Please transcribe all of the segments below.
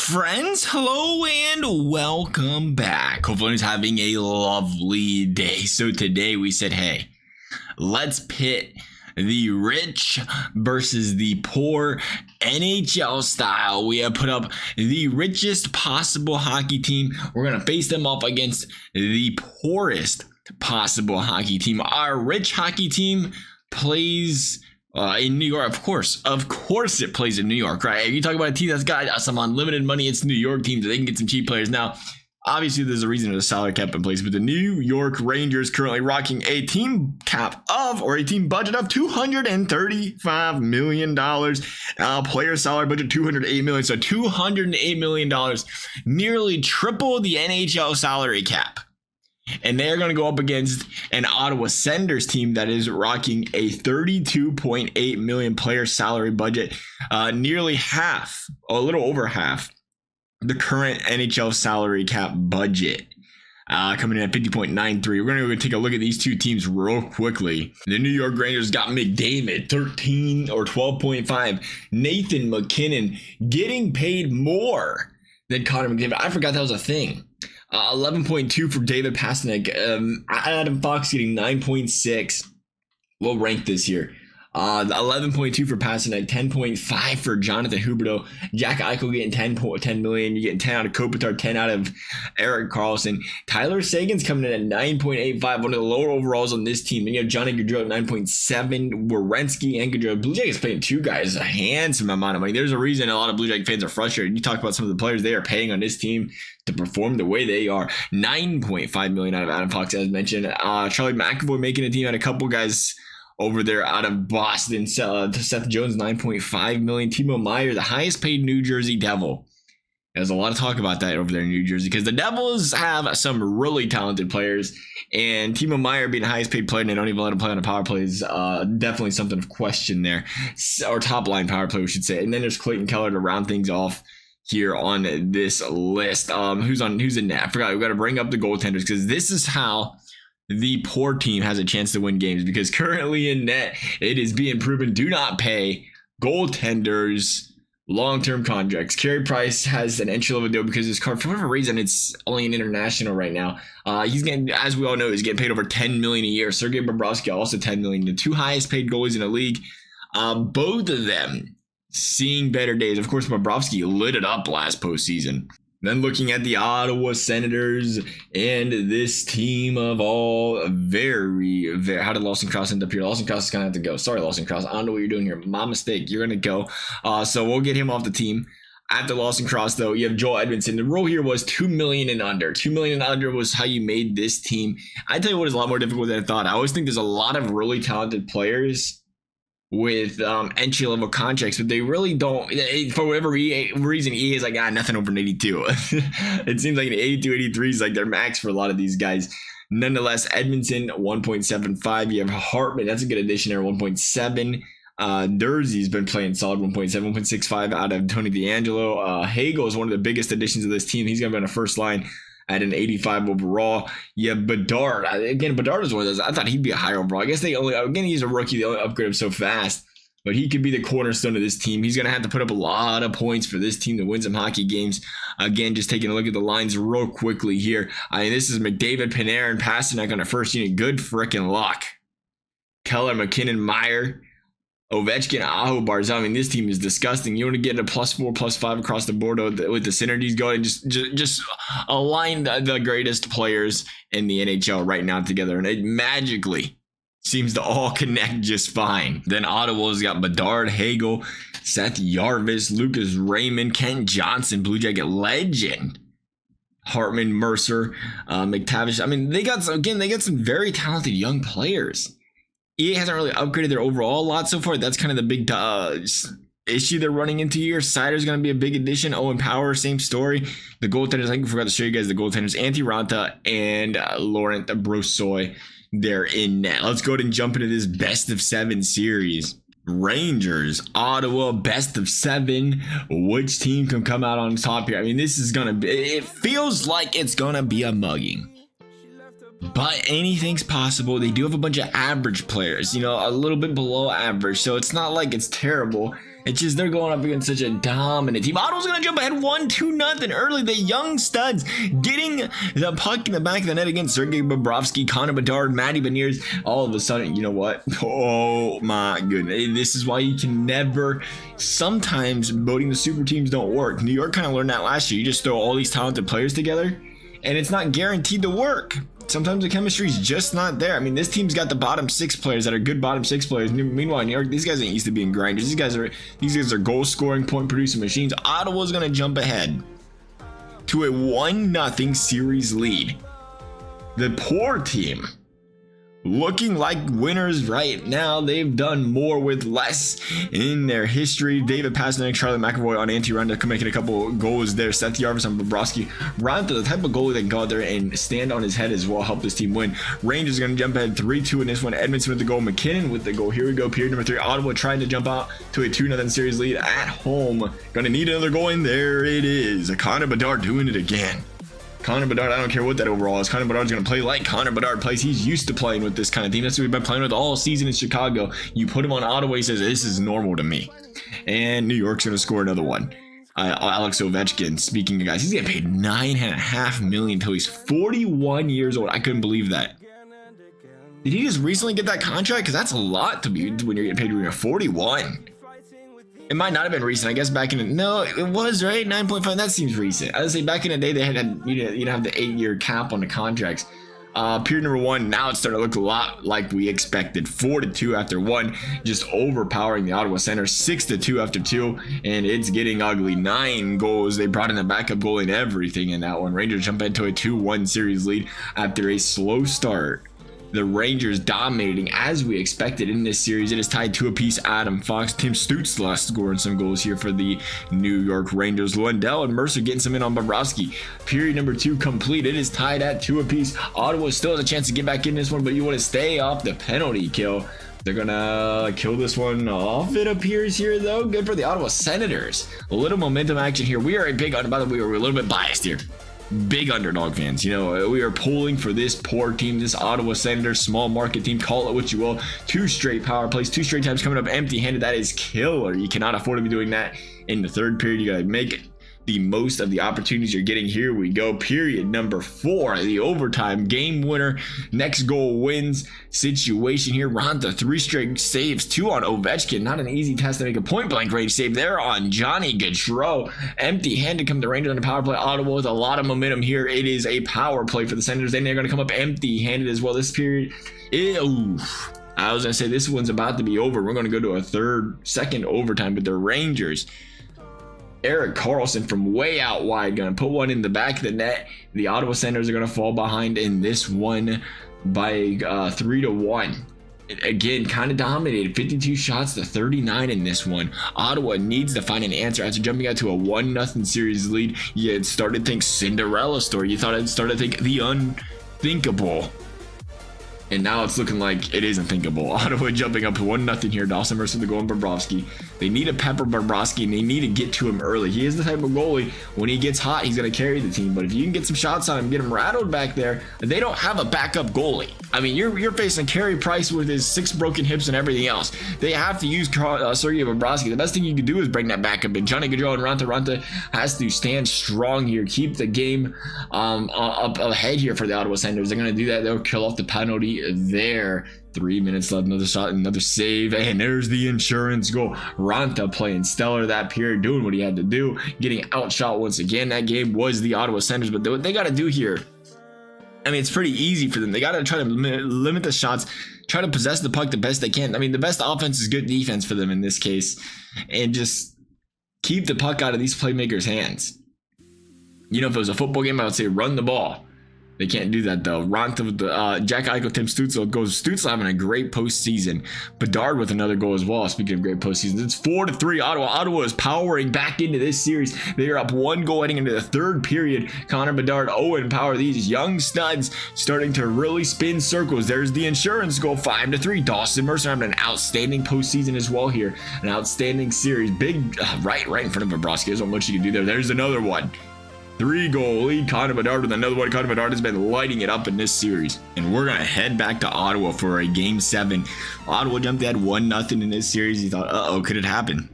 Friends, hello and welcome back. Hopefully everyone's having a lovely day. So today we said, hey, let's pit the rich versus the poor NHL style. We have put up the richest possible hockey team. We're going to face them off against the poorest possible hockey team. Our rich hockey team plays in New York. Of course it plays in New York, right? If you talk about a team that's got some unlimited money, it's New York teams. They can get some cheap players. Now, obviously, there's a reason there's a salary cap in place, but the New York Rangers currently rocking a team cap of, or a team budget of $235 million. Player salary budget $208 million. So $208 million, nearly triple the NHL salary cap. And they're going to go up against an Ottawa Senators team that is rocking a $32.8 million player salary budget, nearly half, a little over half, the current NHL salary cap budget, coming in at 50.93. We're going to take a look at these two teams real quickly. The New York Rangers got McDavid, 13 or 12.5. Nathan MacKinnon getting paid more than Connor McDavid. I forgot that was a thing. 11.2 for David Pastrnak. Adam Fox getting 9.6. We'll rank this here. 11.2 for Pastrnak, 10.5 for Jonathan Huberdeau. Jack Eichel getting 10 million. You're getting 10 out of Kopitar, 10 out of Erik Karlsson. Tyler Seguin's coming in at 9.85, one of the lower overalls on this team. And you have Johnny Gaudreau at 9.7. Werenski and Gaudreau. Blue Jackets paying two guys a handsome amount of money. There's a reason a lot of Blue Jacket fans are frustrated. You talk about some of the players they are paying on this team to perform the way they are. 9.5 million out of Adam Fox, as mentioned. Charlie McAvoy making a team, had a couple guys over there out of Boston. Seth Jones, 9.5 million. Timo Meier, the highest paid New Jersey Devil. There's a lot of talk about that over there in New Jersey because the Devils have some really talented players, and Timo Meier being the highest paid player and they don't even let him play on a power play is definitely something of question there, or top line power play, we should say. And then there's Clayton Keller to round things off here on this list. Who's in net? I forgot. We got to bring up the goaltenders because this is how the poor team has a chance to win games, because currently in net, it is being proven, do not pay goaltenders long-term contracts. Carey Price has an entry-level deal because his card, for whatever reason, it's only an international right now. He's getting, as we all know, he's getting paid over $10 million a year. Sergei Bobrovsky also $10 million. The two highest paid goalies in the league. Both of them seeing better days. Of course, Bobrovsky lit it up last postseason. Then looking at the Ottawa Senators and this team of all very, how did Lawson Cross end up here? Lawson Cross is going to have to go. Sorry, Lawson Cross. I don't know what you're doing here. My mistake. You're going to go. So we'll get him off the team. After Lawson Cross, though, you have Joel Edmondson. The rule here was $2 million and under. $2 million and under was how you made this team. I tell you what is a lot more difficult than I thought. I always think there's a lot of really talented players with entry-level contracts, but they really don't, for whatever reason, EA is like, nothing over an 82. It seems like an 82, 83 is like their max for a lot of these guys. Nonetheless, Edmondson, 1.75. You have Hartman, that's a good addition there, 1.7. Durzee's been playing solid, 1.7, 1.65 out of Tony DeAngelo. Hagel is one of the biggest additions of this team. He's going to be on the first line at an 85 overall. Yeah, Bedard. Again, Bedard is one of those. I thought he'd be a higher overall. I guess he's a rookie. They only upgrade him so fast. But he could be the cornerstone of this team. He's going to have to put up a lot of points for this team to win some hockey games. Again, just taking a look at the lines real quickly here. This is McDavid, Panarin, Pastrnak on the first unit. Good freaking luck. Keller, McKinnon, Meier, Ovechkin, Aho, Barzal. I mean, this team is disgusting. You want to get a +4, +5 across the board with the synergies going. Just align the greatest players in the NHL right now together, and it magically seems to all connect just fine. Then Ottawa's got Bedard, Hagel, Seth Jarvis, Lucas Raymond, Kent Johnson, Blue Jacket legend, Hartman, Mercer, McTavish. I mean, they got some very talented young players. EA hasn't really upgraded their overall a lot so far. That's kind of the big issue they're running into here. Sider's going to be a big addition. Owen Power, same story. The goaltenders, I think I forgot to show you guys the goaltenders. Antti Ranta and Laurent Brossoit, they're in net. Let's go ahead and jump into this best of 7 series. Rangers, Ottawa, best of 7. Which team can come out on top here? I mean, this is going to be, it feels like it's going to be a mugging. But anything's possible. They do have a bunch of average players, a little bit below average. So it's not like it's terrible. It's just they're going up against such a dominant team. Ottawa's going to jump ahead 1-2 early. The young studs getting the puck in the back of the net against Sergei Bobrovsky, Connor Bedard, Matty Beniers. All of a sudden, you know what? Oh my goodness. This is why you can never, sometimes voting the super teams don't work. New York kind of learned that last year. You just throw all these talented players together and it's not guaranteed to work. Sometimes the chemistry is just not there. I mean, this team's got the bottom 6 players that are good bottom 6 players. Meanwhile, New York, these guys ain't used to being grinders. These guys are goal scoring, point producing machines. Ottawa's gonna jump ahead to a 1-0 series lead. The poor team looking like winners right now. They've done more with less in their history. David Pastrnak, Charlie McAvoy on Antti Ranta making a couple goals there. Seth Jarvis on Bobrovsky. Ranta, the type of goalie that can go out there and stand on his head as well, help this team win. Rangers going to jump ahead 3-2 in this one. Edmondson with the goal. McKinnon with the goal. Here we go. Period number 3. Ottawa trying to jump out to a 2-0 series lead at home. Going to need another goal, and there it is. Connor Bedard doing it again. Connor Bedard, I don't care what that overall is. Connor Bedard's going to play like Connor Bedard plays. He's used to playing with this kind of team. That's what we've been playing with all season in Chicago. You put him on Ottawa, he says, this is normal to me. And New York's going to score another one. Alex Ovechkin, speaking of guys, he's getting paid $9.5 million until he's 41 years old. I couldn't believe that. Did he just recently get that contract? Because that's a lot to be when you're getting paid when you're 41. It might not have been recent. I guess back in the, no, it was, right? 9.5. That seems recent. I would say back in the day they had you have the 8-year cap on the contracts. Period number 1. Now it's starting to look a lot like we expected. 4-2 after 1, just overpowering the Ottawa Senators. 6-2 after 2, and it's getting ugly. 9 goals. They brought in the backup goal and everything in that one. Rangers jump into a 2-1 series lead after a slow start. The Rangers dominating as we expected in this series. It is tied 2 apiece. Adam Fox, Tim Stützle scoring some goals here for the New York Rangers. Lundell and Mercer getting some in on Bobrovsky. Period number 2 complete. It is tied at 2 apiece. Ottawa still has a chance to get back in this one, but you want to stay off the penalty kill. They're gonna kill this one off, it appears here, though. Good for the Ottawa Senators. A little momentum action here. We are a big, by the way, we're a little bit biased here. Big underdog fans, we are pulling for this poor team, this Ottawa Senators small market team, call it what you will. 2 straight power plays, 2 straight times coming up empty-handed. That is killer. You cannot afford to be doing that in the third period. You gotta make the most of the opportunities you're getting. Here we go. Period number 4, the overtime game winner, next goal wins situation here. Ranta, 3 straight saves, 2 on Ovechkin. Not an easy task to make a point blank range save there on Johnny Gaudreau. Empty handed come the Rangers on the power play. Ottawa with a lot of momentum here. It is a power play for the Senators. Then they're going to come up empty handed as well this period. I was going to say this one's about to be over. We're going to go to a second overtime, but the Rangers, Erik Karlsson from way out wide, going to put one in the back of the net. The Ottawa Senators are going to fall behind in this one by 3-1. Again, kind of dominated. 52 shots to 39 in this one. Ottawa needs to find an answer after jumping out to a 1-0 series lead. You had started to think Cinderella story. You thought I'd started to think the unthinkable. And now it's looking like it is unthinkable. Ottawa jumping up 1-0 here. Dawson Mercer the goal on Bobrovsky. They need to pepper Bobrovsky, and they need to get to him early. He is the type of goalie, when he gets hot, he's going to carry the team. But if you can get some shots on him, get him rattled back there, they don't have a backup goalie. I mean, you're facing Carey Price with his 6 broken hips and everything else. They have to use Sergei Bobrovsky. The best thing you can do is bring that backup in. Johnny Gaudreau and Ranta has to stand strong here, keep the game up ahead here for the Ottawa Senators. They're going to do that. They'll kill off the penalty there. 3 minutes left, another shot, another save, and there's the insurance goal. Ranta playing stellar that period, doing what he had to do, getting outshot once again. That game was the Ottawa Senators, but what they got to do here, I mean, it's pretty easy for them. They got to try to limit the shots, try to possess the puck the best they can. I mean, the best offense is good defense for them in this case, and just keep the puck out of these playmakers' hands. If it was a football game, I would say run the ball. They can't do that, though. Ranta with the Jack Eichel, Tim Stützle goes. Stützle having a great postseason. Bedard with another goal as well. Speaking of great postseasons, it's 4-3 Ottawa. Ottawa is powering back into this series. They are up 1 goal heading into the third period. Connor Bedard, Owen Power, these young studs starting to really spin circles. There's the insurance goal, 5-3. Dawson Mercer having an outstanding postseason as well here. An outstanding series. Big right in front of Bobrovsky. There's not much you can do there. There's another one. 3-goal lead. Connor Bedard with another one. Connor Bedard has been lighting it up in this series. And we're going to head back to Ottawa for a Game 7. Ottawa jumped ahead 1-0 in this series. You thought, could it happen?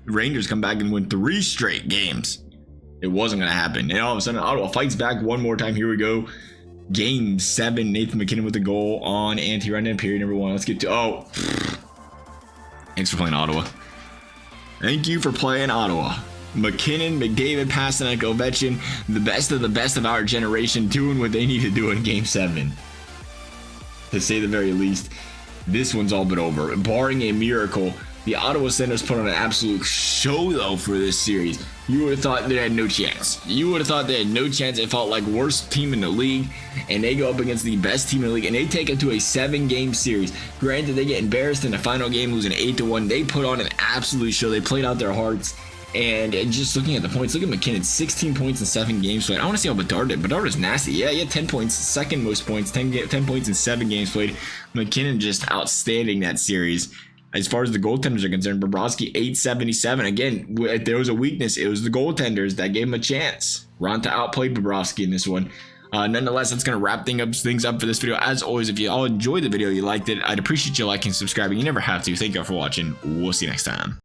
Rangers come back and win 3 straight games. It wasn't going to happen. And all of a sudden, Ottawa fights back one more time. Here we go. Game 7. Nathan MacKinnon with the goal on anti-run in period number 1. Let's get to... Oh. Thanks for playing Ottawa. Thank you for playing Ottawa. MacKinnon, McDavid, Pasternak, Ovechkin, the best of our generation, doing what they need to do in Game 7. To say the very least, this one's all but over. Barring a miracle, the Ottawa Senators put on an absolute show, though, for this series. You would have thought they had no chance. You would have thought they had no chance. It felt like worst team in the league, and they go up against the best team in the league, and they take it to a 7-game series. Granted, they get embarrassed in the final game, losing 8-1. They put on an absolute show. They played out their hearts. And just looking at the points, look at MacKinnon, 16 points in 7 games played. I want to see how Bedard did. Bedard is nasty. Yeah, he had 10 points, second most points, 10 points in 7 games played. MacKinnon just outstanding that series. As far as the goaltenders are concerned, Bobrovsky 877. Again, if there was a weakness, it was the goaltenders that gave him a chance. Ronta outplayed Bobrovsky in this one. Nonetheless, that's going to wrap things up for this video. As always, if you all enjoyed the video, you liked it, I'd appreciate you liking and subscribing. You never have to. Thank you all for watching. We'll see you next time.